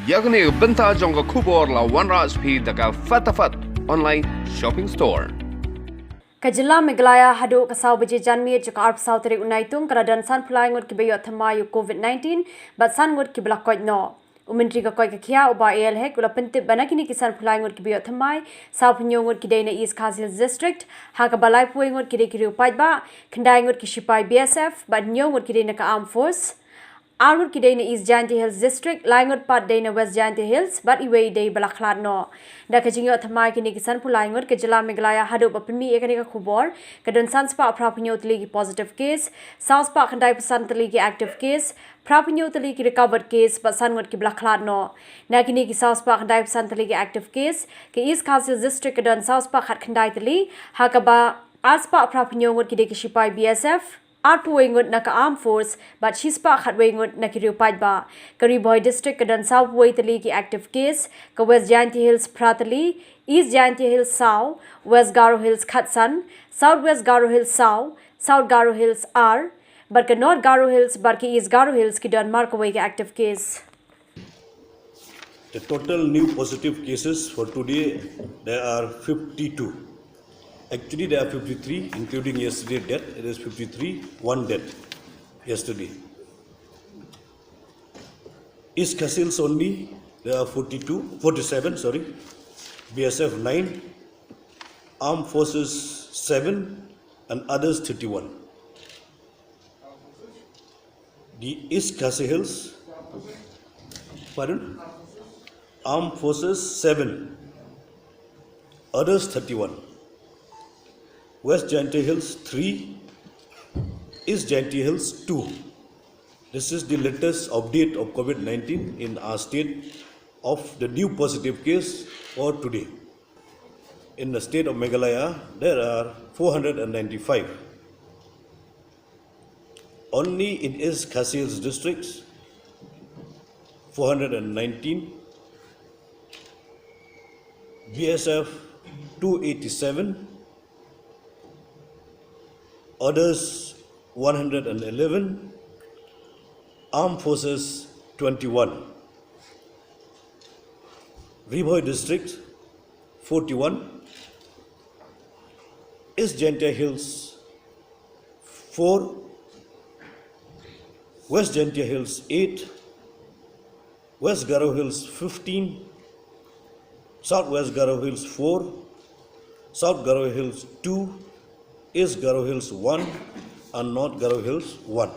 Yagni benta Jong kubor la wanras pi daga fatafat online shopping store. Kajila Megalaya Haduh kasau baje janmi juk arp sauteri unaitung keradan san pulai ngut kibayo thamayu COVID-19 but san ngut kibla koit no. Umentri ka koi kia uba AL hek ula pentip banakini kisan pulai ngut kibayo thamai sau punyo ngut kidai na East Khasi District ha ka balai puai ngut kidai kiri upai ba kendai ngut kishipai BSF but nyo ngut kidai na ka armed force Armut kidai na East Jainti Hills District, Laingut pat day na West Jainti Hills, but iway day balaklat no. Da kajinyo thamai kini kisan pulaingut ke Jila Megalaya Haduh bapimi ekani ka khubor, kadon sanspa aprapinyo tali ki positive case, sauspa khandai pesan tali ki active case, prapinyo tali ki recovered case, but sangut ki balaklat no. Na kini ki sauspa khandai pesan tali ki active case, ke East Khasi District kadon sauspa khat khandai tali, hakaba aspa aprapinyo ngut kidai ki shipai BSF, Arpuwe ngut naka armed force, but shispa khatwe ngut nakiriu ba. Kari Boy District kadan Southway tali ki active case, ka West Jainti Hills Pratali, East Jainti Hills Sau, West Garo Hills Khatsan, Southwest Garo Hills Sau, South Garo Hills R, but ka North Garo Hills, but ki East Garo Hills ki dan markaway ki active case. The total new positive cases for today, there are 52. Actually, there are 53, including yesterday's death. It is 53, one death yesterday. East Khasi Hills only, there are 47, BSF 9, Armed Forces 7, and others 31. The East Khasi Hills, Armed Forces 7, others 31. West Jainti Hills 3, East Jainti Hills 2. This is the latest update of COVID-19 in our state of the new positive case for today. In the state of Meghalaya, there are 495. Only in East Khasi Hills districts, 419. BSF 287. Others 111, Armed Forces 21, Ribhoi District 41, East Jainti Hills 4, West Jainti Hills 8, West Garo Hills 15, Southwest Garo Hills 4, South Garo Hills 2, East Garo Hills 1 and North Garo Hills 1.